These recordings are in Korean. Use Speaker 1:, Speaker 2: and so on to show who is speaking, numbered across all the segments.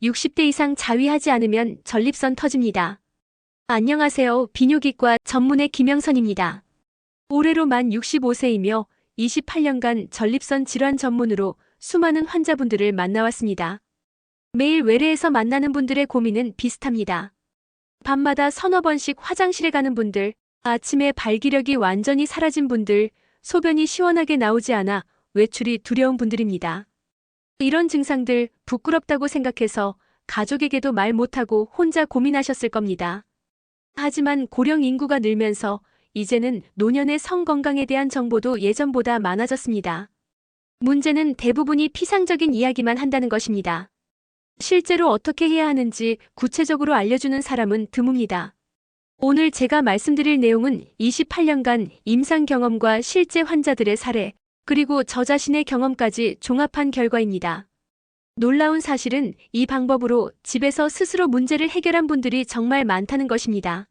Speaker 1: 60대 이상 자위하지 않으면 전립선 터집니다. 안녕하세요. 비뇨기과 전문의 김영선입니다. 올해로 만 65세이며 28년간 전립선 질환 전문으로 수많은 환자분들을 만나왔습니다. 매일 외래에서 만나는 분들의 고민은 비슷합니다. 밤마다 서너 번씩 화장실에 가는 분들, 아침에 발기력이 완전히 사라진 분들, 소변이 시원하게 나오지 않아 외출이 두려운 분들입니다. 이런 증상들 부끄럽다고 생각해서 가족에게도 말 못하고 혼자 고민하셨을 겁니다. 하지만 고령 인구가 늘면서 이제는 노년의 성 건강에 대한 정보도 예전보다 많아졌습니다. 문제는 대부분이 피상적인 이야기만 한다는 것입니다. 실제로 어떻게 해야 하는지 구체적으로 알려주는 사람은 드뭅니다. 오늘 제가 말씀드릴 내용은 28년간 임상 경험과 실제 환자들의 사례, 그리고 저 자신의 경험까지 종합한 결과입니다. 놀라운 사실은 이 방법으로 집에서 스스로 문제를 해결한 분들이 정말 많다는 것입니다.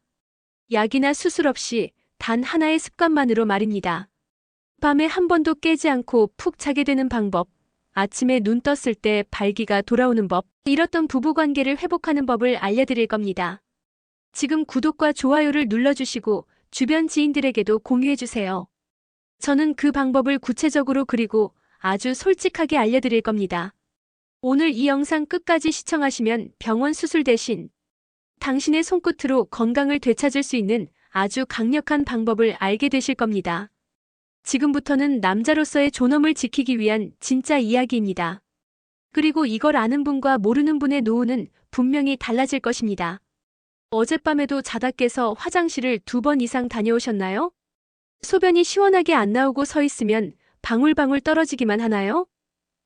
Speaker 1: 약이나 수술 없이 단 하나의 습관만으로 말입니다. 밤에 한 번도 깨지 않고 푹 자게 되는 방법, 아침에 눈 떴을 때 발기가 돌아오는 법, 잃었던 부부관계를 회복하는 법을 알려드릴 겁니다. 지금 구독과 좋아요를 눌러주시고 주변 지인들에게도 공유해주세요. 저는 그 방법을 구체적으로 그리고 아주 솔직하게 알려드릴 겁니다. 오늘 이 영상 끝까지 시청하시면 병원 수술 대신 당신의 손끝으로 건강을 되찾을 수 있는 아주 강력한 방법을 알게 되실 겁니다. 지금부터는 남자로서의 존엄을 지키기 위한 진짜 이야기입니다. 그리고 이걸 아는 분과 모르는 분의 노후는 분명히 달라질 것입니다. 어젯밤에도 자다 깨서 화장실을 2번 이상 다녀오셨나요? 소변이 시원하게 안 나오고 서 있으면 방울방울 떨어지기만 하나요?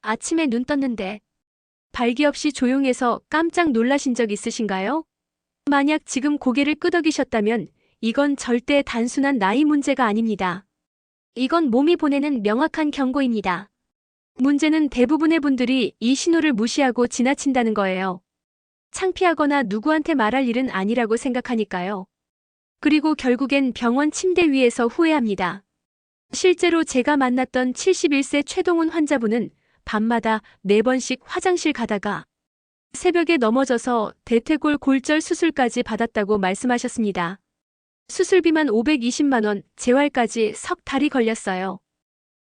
Speaker 1: 아침에 눈 떴는데 발기 없이 조용해서 깜짝 놀라신 적 있으신가요? 만약 지금 고개를 끄덕이셨다면 이건 절대 단순한 나이 문제가 아닙니다. 이건 몸이 보내는 명확한 경고입니다. 문제는 대부분의 분들이 이 신호를 무시하고 지나친다는 거예요. 창피하거나 누구한테 말할 일은 아니라고 생각하니까요. 그리고 결국엔 병원 침대 위에서 후회합니다. 실제로 제가 만났던 71세 최동훈 환자분은 밤마다 4번씩 화장실 가다가 새벽에 넘어져서 대퇴골 골절 수술까지 받았다고 말씀하셨습니다. 수술비만 520만 원, 재활까지 석 달이 걸렸어요.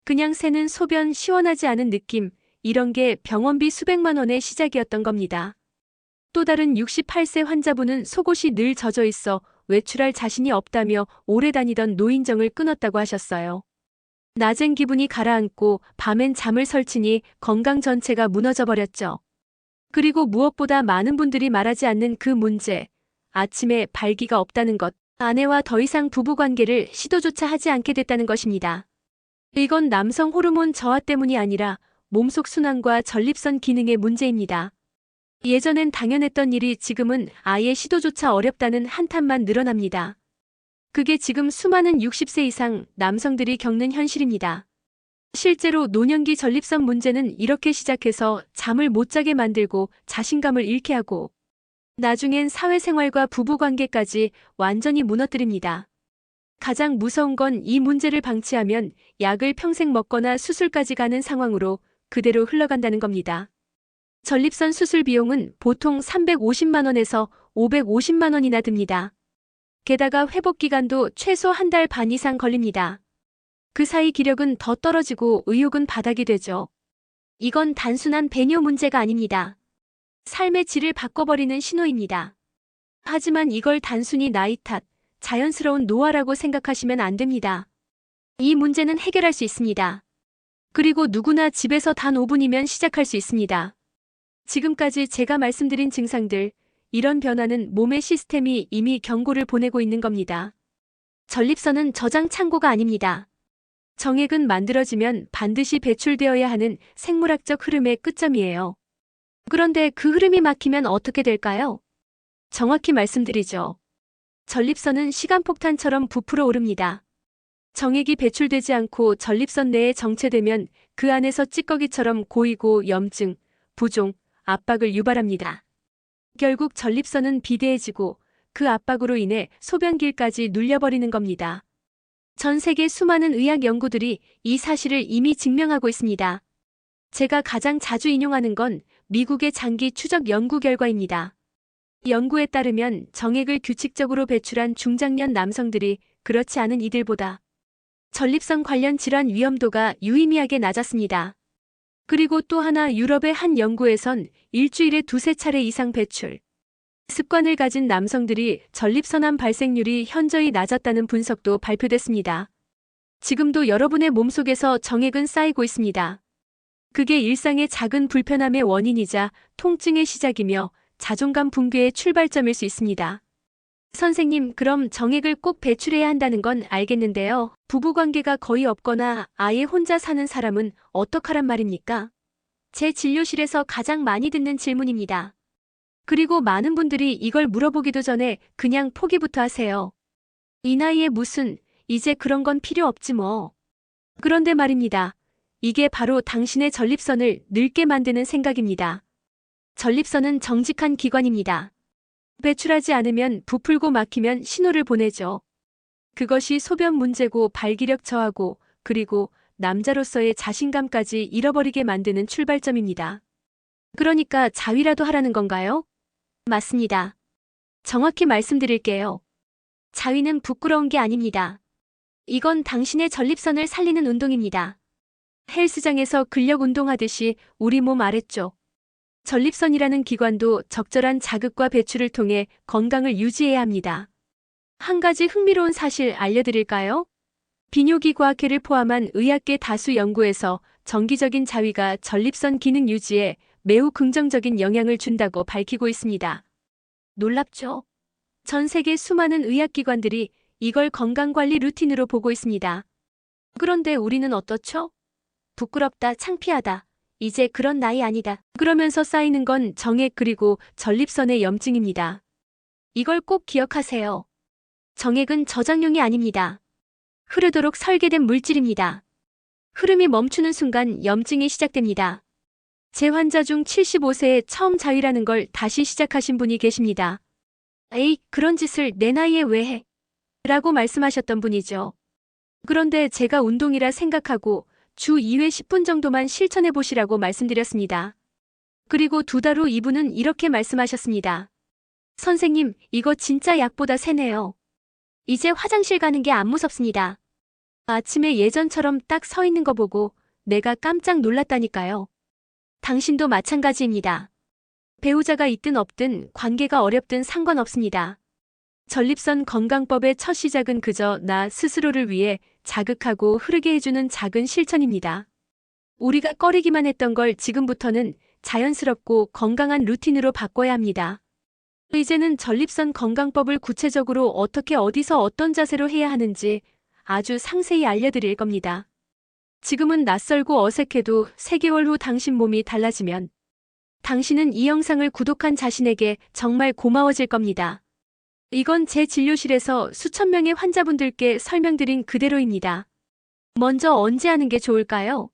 Speaker 1: 그냥 새는 소변 시원하지 않은 느낌, 이런 게 병원비 수백만 원의 시작이었던 겁니다. 또 다른 68세 환자분은 속옷이 늘 젖어 있어 외출할 자신이 없다며 오래 다니던 노인정을 끊었다고 하셨어요. 낮엔 기분이 가라앉고 밤엔 잠을 설치니 건강 전체가 무너져 버렸죠. 그리고 무엇보다 많은 분들이 말하지 않는 그 문제, 아침에 발기가 없다는 것, 아내와 더 이상 부부관계를 시도조차 하지 않게 됐다는 것입니다. 이건 남성 호르몬 저하 때문이 아니라 몸속 순환과 전립선 기능의 문제입니다. 예전엔 당연했던 일이 지금은 아예 시도조차 어렵다는 한탄만 늘어납니다. 그게 지금 수많은 60세 이상 남성들이 겪는 현실입니다. 실제로 노년기 전립선 문제는 이렇게 시작해서 잠을 못 자게 만들고 자신감을 잃게 하고 나중엔 사회생활과 부부관계까지 완전히 무너뜨립니다. 가장 무서운 건 이 문제를 방치하면 약을 평생 먹거나 수술까지 가는 상황으로 그대로 흘러간다는 겁니다. 전립선 수술 비용은 보통 350만 원에서 550만 원이나 듭니다. 게다가 회복 기간도 최소 한 달 반 이상 걸립니다. 그 사이 기력은 더 떨어지고 의욕은 바닥이 되죠. 이건 단순한 배뇨 문제가 아닙니다. 삶의 질을 바꿔버리는 신호입니다. 하지만 이걸 단순히 나이 탓, 자연스러운 노화라고 생각하시면 안 됩니다. 이 문제는 해결할 수 있습니다. 그리고 누구나 집에서 단 5분이면 시작할 수 있습니다. 지금까지 제가 말씀드린 증상들, 이런 변화는 몸의 시스템이 이미 경고를 보내고 있는 겁니다. 전립선은 저장 창고가 아닙니다. 정액은 만들어지면 반드시 배출되어야 하는 생물학적 흐름의 끝점이에요. 그런데 그 흐름이 막히면 어떻게 될까요? 정확히 말씀드리죠. 전립선은 시간폭탄처럼 부풀어 오릅니다. 정액이 배출되지 않고 전립선 내에 정체되면 그 안에서 찌꺼기처럼 고이고 염증, 부종, 압박을 유발합니다. 결국 전립선은 비대해지고 그 압박으로 인해 소변길까지 눌려버리는 겁니다. 전 세계 수많은 의학 연구들이 이 사실을 이미 증명하고 있습니다. 제가 가장 자주 인용하는 건 미국의 장기 추적 연구 결과입니다. 연구에 따르면 정액을 규칙적으로 배출한 중장년 남성들이 그렇지 않은 이들보다 전립선 관련 질환 위험도가 유의미하게 낮았습니다. 그리고 또 하나 유럽의 한 연구에선 일주일에 두세 차례 이상 배출 습관을 가진 남성들이 전립선암 발생률이 현저히 낮았다는 분석도 발표됐습니다. 지금도 여러분의 몸속에서 정액은 쌓이고 있습니다. 그게 일상의 작은 불편함의 원인이자 통증의 시작이며 자존감 붕괴의 출발점일 수 있습니다. 선생님, 그럼 정액을 꼭 배출해야 한다는 건 알겠는데요. 부부관계가 거의 없거나 아예 혼자 사는 사람은 어떡하란 말입니까? 제 진료실에서 가장 많이 듣는 질문입니다. 그리고 많은 분들이 이걸 물어보기도 전에 그냥 포기부터 하세요. 이 나이에 무슨, 이제 그런 건 필요 없지 뭐. 그런데 말입니다. 이게 바로 당신의 전립선을 늙게 만드는 생각입니다. 전립선은 정직한 기관입니다. 배출하지 않으면 부풀고 막히면 신호를 보내죠. 그것이 소변 문제고 발기력 저하고 그리고 남자로서의 자신감까지 잃어버리게 만드는 출발점입니다. 그러니까 자위라도 하라는 건가요? 맞습니다. 정확히 말씀드릴게요. 자위는 부끄러운 게 아닙니다. 이건 당신의 전립선을 살리는 운동입니다. 헬스장에서 근력 운동하듯이 우리 몸 아래쪽 전립선이라는 기관도 적절한 자극과 배출을 통해 건강을 유지해야 합니다. 한 가지 흥미로운 사실 알려드릴까요? 비뇨기 과학회를 포함한 의학계 다수 연구에서 정기적인 자위가 전립선 기능 유지에 매우 긍정적인 영향을 준다고 밝히고 있습니다. 놀랍죠? 전 세계 수많은 의학기관들이 이걸 건강관리 루틴으로 보고 있습니다. 그런데 우리는 어떻죠? 부끄럽다, 창피하다. 이제 그런 나이 아니다. 그러면서 쌓이는 건 정액 그리고 전립선의 염증입니다. 이걸 꼭 기억하세요. 정액은 저장용이 아닙니다. 흐르도록 설계된 물질입니다. 흐름이 멈추는 순간 염증이 시작됩니다. 제 환자 중 75세에 처음 자위라는 걸 다시 시작하신 분이 계십니다. 에이, 그런 짓을 내 나이에 왜 해? 라고 말씀하셨던 분이죠. 그런데 제가 운동이라 생각하고 주 2회 10분 정도만 실천해 보시라고 말씀드렸습니다. 그리고 2달 후 이분은 이렇게 말씀하셨습니다. 선생님, 이거 진짜 약보다 세네요. 이제 화장실 가는 게 안 무섭습니다. 아침에 예전처럼 딱 서 있는 거 보고 내가 깜짝 놀랐다니까요. 당신도 마찬가지입니다. 배우자가 있든 없든 관계가 어렵든 상관없습니다. 전립선 건강법의 첫 시작은 그저 나 스스로를 위해 자극하고 흐르게 해주는 작은 실천입니다. 우리가 꺼리기만 했던 걸 지금부터는 자연스럽고 건강한 루틴으로 바꿔야 합니다. 이제는 전립선 건강법을 구체적으로 어떻게 어디서 어떤 자세로 해야 하는지 아주 상세히 알려드릴 겁니다. 지금은 낯설고 어색해도 3개월 후 당신 몸이 달라지면 당신은 이 영상을 구독한 자신에게 정말 고마워질 겁니다. 이건 제 진료실에서 수천 명의 환자분들께 설명드린 그대로입니다. 먼저 언제 하는 게 좋을까요?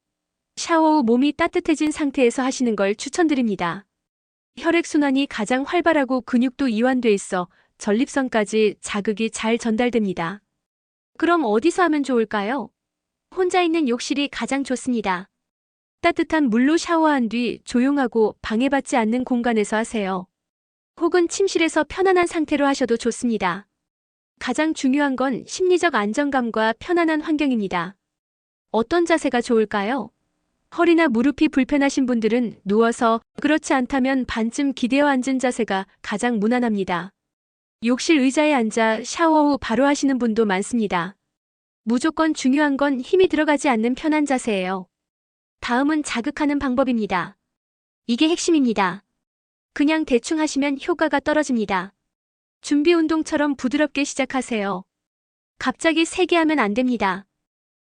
Speaker 1: 샤워 후 몸이 따뜻해진 상태에서 하시는 걸 추천드립니다. 혈액순환이 가장 활발하고 근육도 이완돼 있어 전립선까지 자극이 잘 전달됩니다. 그럼 어디서 하면 좋을까요? 혼자 있는 욕실이 가장 좋습니다. 따뜻한 물로 샤워한 뒤 조용하고 방해받지 않는 공간에서 하세요. 혹은 침실에서 편안한 상태로 하셔도 좋습니다. 가장 중요한 건 심리적 안정감과 편안한 환경입니다. 어떤 자세가 좋을까요? 허리나 무릎이 불편하신 분들은 누워서, 그렇지 않다면 반쯤 기대어 앉은 자세가 가장 무난합니다. 욕실 의자에 앉아 샤워 후 바로 하시는 분도 많습니다. 무조건 중요한 건 힘이 들어가지 않는 편한 자세예요. 다음은 자극하는 방법입니다. 이게 핵심입니다. 그냥 대충 하시면 효과가 떨어집니다. 준비 운동처럼 부드럽게 시작하세요. 갑자기 세게 하면 안 됩니다.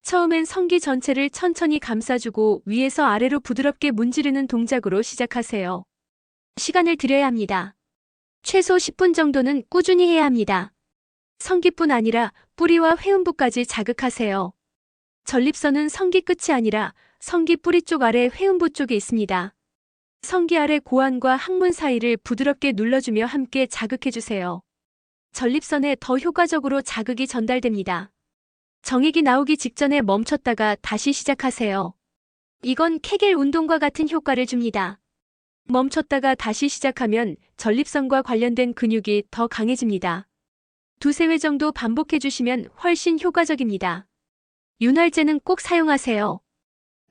Speaker 1: 처음엔 성기 전체를 천천히 감싸주고 위에서 아래로 부드럽게 문지르는 동작으로 시작하세요. 시간을 들여야 합니다. 최소 10분 정도는 꾸준히 해야 합니다. 성기뿐 아니라 뿌리와 회음부까지 자극하세요. 전립선은 성기 끝이 아니라 성기 뿌리 쪽 아래 회음부 쪽에 있습니다. 성기 아래 고환과 항문 사이를 부드럽게 눌러주며 함께 자극해주세요. 전립선에 더 효과적으로 자극이 전달됩니다. 정액이 나오기 직전에 멈췄다가 다시 시작하세요. 이건 케겔 운동과 같은 효과를 줍니다. 멈췄다가 다시 시작하면 전립선과 관련된 근육이 더 강해집니다. 두세 회 정도 반복해 주시면 훨씬 효과적입니다. 윤활제는 꼭 사용하세요.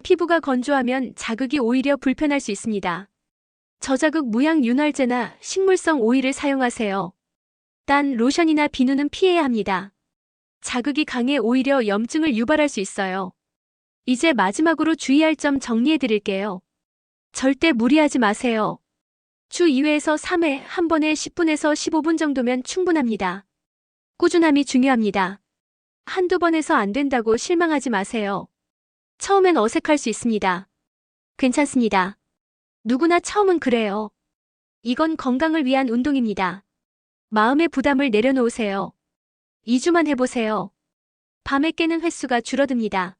Speaker 1: 피부가 건조하면 자극이 오히려 불편할 수 있습니다. 저자극 무향 윤활제나 식물성 오일을 사용하세요. 단 로션이나 비누는 피해야 합니다. 자극이 강해 오히려 염증을 유발할 수 있어요. 이제 마지막으로 주의할 점 정리해 드릴게요. 절대 무리하지 마세요. 주 2회에서 3회 한 번에 10분에서 15분 정도면 충분합니다. 꾸준함이 중요합니다. 한두 번 해서 안 된다고 실망하지 마세요. 처음엔 어색할 수 있습니다. 괜찮습니다. 누구나 처음은 그래요. 이건 건강을 위한 운동입니다. 마음의 부담을 내려놓으세요. 2주만 해보세요. 밤에 깨는 횟수가 줄어듭니다.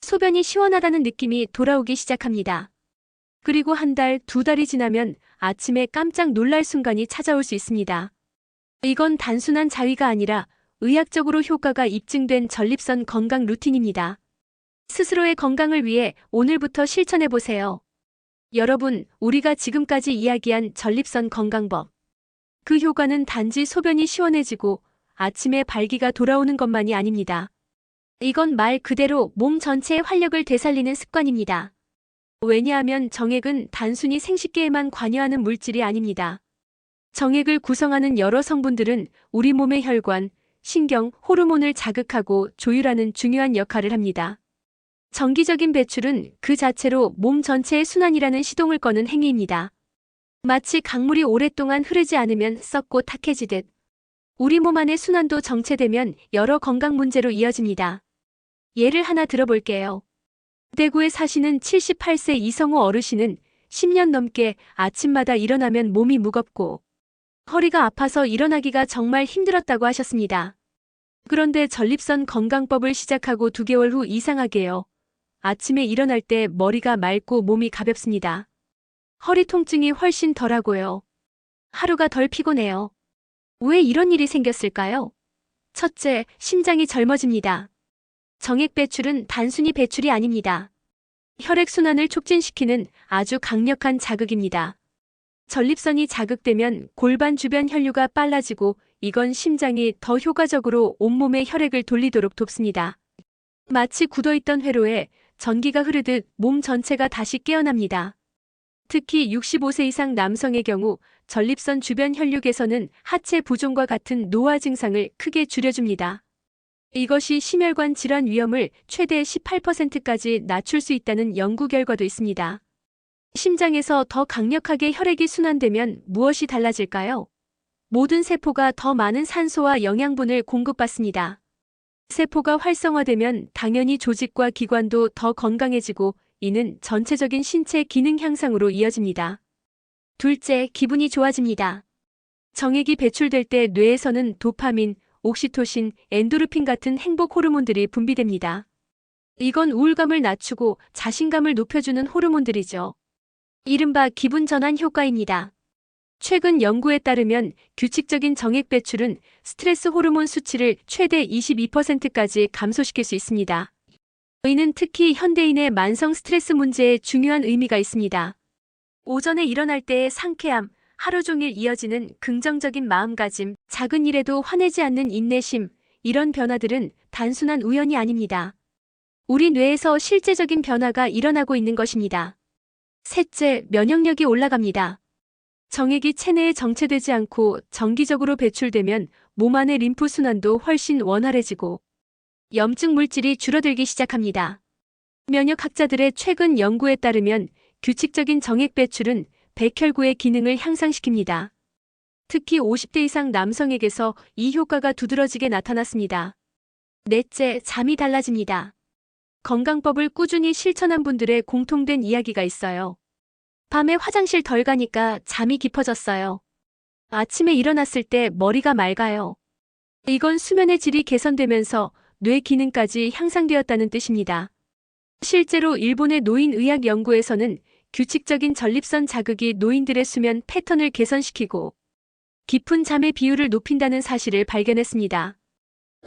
Speaker 1: 소변이 시원하다는 느낌이 돌아오기 시작합니다. 그리고 한 달, 두 달이 지나면 아침에 깜짝 놀랄 순간이 찾아올 수 있습니다. 이건 단순한 자위가 아니라 의학적으로 효과가 입증된 전립선 건강 루틴입니다. 스스로의 건강을 위해 오늘부터 실천해보세요. 여러분, 우리가 지금까지 이야기한 전립선 건강법. 그 효과는 단지 소변이 시원해지고 아침에 발기가 돌아오는 것만이 아닙니다. 이건 말 그대로 몸 전체의 활력을 되살리는 습관입니다. 왜냐하면 정액은 단순히 생식기에만 관여하는 물질이 아닙니다. 정액을 구성하는 여러 성분들은 우리 몸의 혈관, 신경, 호르몬을 자극하고 조율하는 중요한 역할을 합니다. 정기적인 배출은 그 자체로 몸 전체의 순환이라는 시동을 거는 행위입니다. 마치 강물이 오랫동안 흐르지 않으면 썩고 탁해지듯 우리 몸 안의 순환도 정체되면 여러 건강 문제로 이어집니다. 예를 하나 들어볼게요. 대구에 사시는 78세 이성호 어르신은 10년 넘게 아침마다 일어나면 몸이 무겁고 허리가 아파서 일어나기가 정말 힘들었다고 하셨습니다. 그런데 전립선 건강법을 시작하고 2개월 후 이상하게요. 아침에 일어날 때 머리가 맑고 몸이 가볍습니다. 허리 통증이 훨씬 덜하고요. 하루가 덜 피곤해요. 왜 이런 일이 생겼을까요? 첫째, 심장이 젊어집니다. 정액 배출은 단순히 배출이 아닙니다. 혈액순환을 촉진시키는 아주 강력한 자극입니다. 전립선이 자극되면 골반 주변 혈류가 빨라지고 이건 심장이 더 효과적으로 온몸에 혈액을 돌리도록 돕습니다. 마치 굳어있던 회로에 전기가 흐르듯 몸 전체가 다시 깨어납니다. 특히 65세 이상 남성의 경우 전립선 주변 혈류 개선은 하체 부종과 같은 노화 증상을 크게 줄여줍니다. 이것이 심혈관 질환 위험을 최대 18%까지 낮출 수 있다는 연구 결과도 있습니다. 심장에서 더 강력하게 혈액이 순환되면 무엇이 달라질까요? 모든 세포가 더 많은 산소와 영양분을 공급받습니다. 세포가 활성화되면 당연히 조직과 기관도 더 건강해지고 이는 전체적인 신체 기능 향상으로 이어집니다. 둘째, 기분이 좋아집니다. 정액이 배출될 때 뇌에서는 도파민, 옥시토신, 엔도르핀 같은 행복 호르몬들이 분비됩니다. 이건 우울감을 낮추고 자신감을 높여주는 호르몬들이죠. 이른바 기분 전환 효과입니다. 최근 연구에 따르면 규칙적인 정액 배출은 스트레스 호르몬 수치를 최대 22%까지 감소시킬 수 있습니다. 이는 특히 현대인의 만성 스트레스 문제에 중요한 의미가 있습니다. 오전에 일어날 때의 상쾌함, 하루 종일 이어지는 긍정적인 마음가짐, 작은 일에도 화내지 않는 인내심, 이런 변화들은 단순한 우연이 아닙니다. 우리 뇌에서 실제적인 변화가 일어나고 있는 것입니다. 셋째, 면역력이 올라갑니다. 정액이 체내에 정체되지 않고 정기적으로 배출되면 몸 안의 림프 순환도 훨씬 원활해지고 염증 물질이 줄어들기 시작합니다. 면역학자들의 최근 연구에 따르면 규칙적인 정액 배출은 백혈구의 기능을 향상시킵니다. 특히 50대 이상 남성에게서 이 효과가 두드러지게 나타났습니다. 넷째, 잠이 달라집니다. 건강법을 꾸준히 실천한 분들의 공통된 이야기가 있어요. 밤에 화장실 덜 가니까 잠이 깊어졌어요. 아침에 일어났을 때 머리가 맑아요. 이건 수면의 질이 개선되면서 뇌 기능까지 향상되었다는 뜻입니다. 실제로 일본의 노인의학 연구에서는 규칙적인 전립선 자극이 노인들의 수면 패턴을 개선시키고 깊은 잠의 비율을 높인다는 사실을 발견했습니다.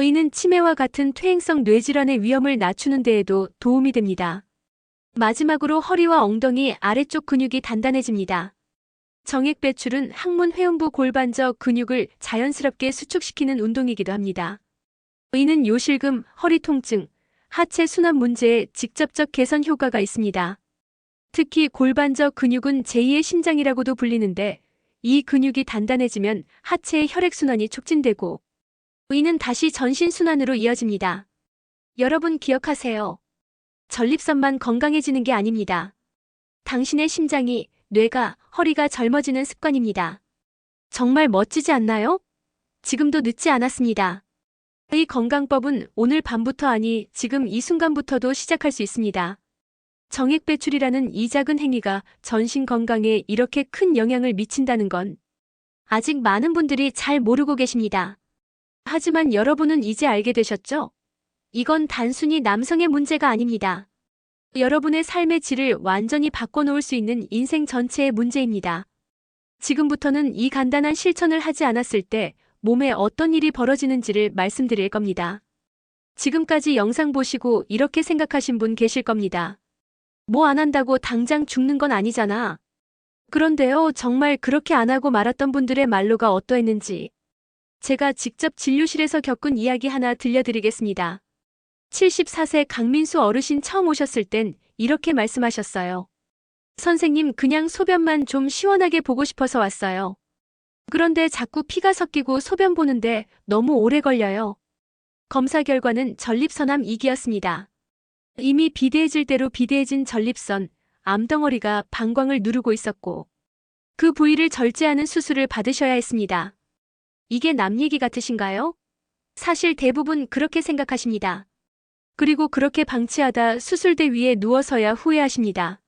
Speaker 1: 이는 치매와 같은 퇴행성 뇌질환의 위험을 낮추는 데에도 도움이 됩니다. 마지막으로 허리와 엉덩이 아래쪽 근육이 단단해집니다. 정액 배출은 항문 회음부 골반저 근육을 자연스럽게 수축시키는 운동이기도 합니다. 이는 요실금, 허리 통증, 하체 순환 문제에 직접적 개선 효과가 있습니다. 특히 골반저 근육은 제2의 심장이라고도 불리는데 이 근육이 단단해지면 하체의 혈액순환이 촉진되고 이는 다시 전신순환으로 이어집니다. 여러분 기억하세요. 전립선만 건강해지는 게 아닙니다. 당신의 심장이, 뇌가, 허리가 젊어지는 습관입니다. 정말 멋지지 않나요? 지금도 늦지 않았습니다. 이 건강법은 오늘 밤부터 아니 지금 이 순간부터도 시작할 수 있습니다. 정액 배출이라는 이 작은 행위가 전신 건강에 이렇게 큰 영향을 미친다는 건 아직 많은 분들이 잘 모르고 계십니다. 하지만 여러분은 이제 알게 되셨죠? 이건 단순히 남성의 문제가 아닙니다. 여러분의 삶의 질을 완전히 바꿔놓을 수 있는 인생 전체의 문제입니다. 지금부터는 이 간단한 실천을 하지 않았을 때 몸에 어떤 일이 벌어지는지를 말씀드릴 겁니다. 지금까지 영상 보시고 이렇게 생각하신 분 계실 겁니다. 뭐 안 한다고 당장 죽는 건 아니잖아. 그런데요, 정말 그렇게 안 하고 말았던 분들의 말로가 어떠했는지 제가 직접 진료실에서 겪은 이야기 하나 들려드리겠습니다. 74세 강민수 어르신 처음 오셨을 땐 이렇게 말씀하셨어요. 선생님, 그냥 소변만 좀 시원하게 보고 싶어서 왔어요. 그런데 자꾸 피가 섞이고 소변 보는데 너무 오래 걸려요. 검사 결과는 전립선암 2기였습니다. 이미 비대해질 대로 비대해진 전립선, 암덩어리가 방광을 누르고 있었고 그 부위를 절제하는 수술을 받으셔야 했습니다. 이게 남 얘기 같으신가요? 사실 대부분 그렇게 생각하십니다. 그리고 그렇게 방치하다 수술대 위에 누워서야 후회하십니다.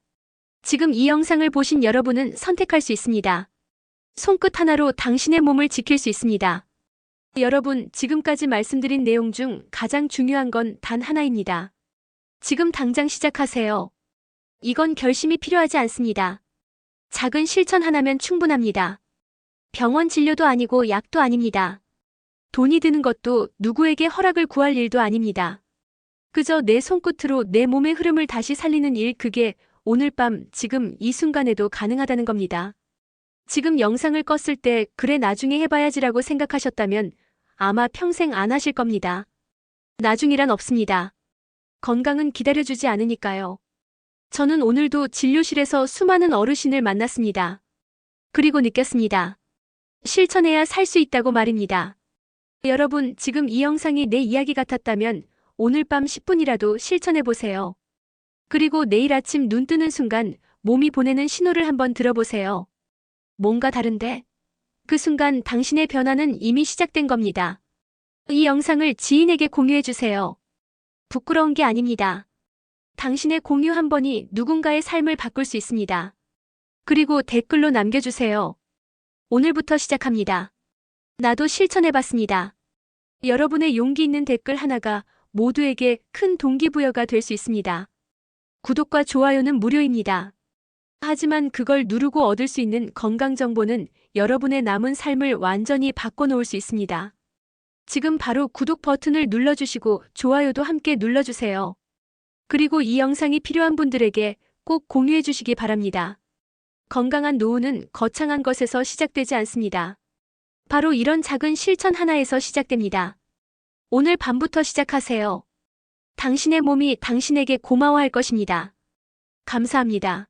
Speaker 1: 지금 이 영상을 보신 여러분은 선택할 수 있습니다. 손끝 하나로 당신의 몸을 지킬 수 있습니다. 여러분, 지금까지 말씀드린 내용 중 가장 중요한 건 단 하나입니다. 지금 당장 시작하세요. 이건 결심이 필요하지 않습니다. 작은 실천 하나면 충분합니다. 병원 진료도 아니고 약도 아닙니다. 돈이 드는 것도 누구에게 허락을 구할 일도 아닙니다. 그저 내 손끝으로 내 몸의 흐름을 다시 살리는 일, 그게 오늘 밤 지금 이 순간에도 가능하다는 겁니다. 지금 영상을 껐을 때 그래 나중에 해봐야지라고 생각하셨다면 아마 평생 안 하실 겁니다. 나중이란 없습니다. 건강은 기다려주지 않으니까요. 저는 오늘도 진료실에서 수많은 어르신을 만났습니다. 그리고 느꼈습니다. 실천해야 살 수 있다고 말입니다. 여러분, 지금 이 영상이 내 이야기 같았다면 오늘 밤 10분이라도 실천해보세요. 그리고 내일 아침 눈 뜨는 순간 몸이 보내는 신호를 한번 들어보세요. 뭔가 다른데? 그 순간 당신의 변화는 이미 시작된 겁니다. 이 영상을 지인에게 공유해주세요. 부끄러운 게 아닙니다. 당신의 공유 한 번이 누군가의 삶을 바꿀 수 있습니다. 그리고 댓글로 남겨주세요. 오늘부터 시작합니다. 나도 실천해봤습니다. 여러분의 용기 있는 댓글 하나가 모두에게 큰 동기부여가 될 수 있습니다. 구독과 좋아요는 무료입니다. 하지만 그걸 누르고 얻을 수 있는 건강 정보는 여러분의 남은 삶을 완전히 바꿔놓을 수 있습니다. 지금 바로 구독 버튼을 눌러주시고 좋아요도 함께 눌러주세요. 그리고 이 영상이 필요한 분들에게 꼭 공유해 주시기 바랍니다. 건강한 노후는 거창한 것에서 시작되지 않습니다. 바로 이런 작은 실천 하나에서 시작됩니다. 오늘 밤부터 시작하세요. 당신의 몸이 당신에게 고마워할 것입니다. 감사합니다.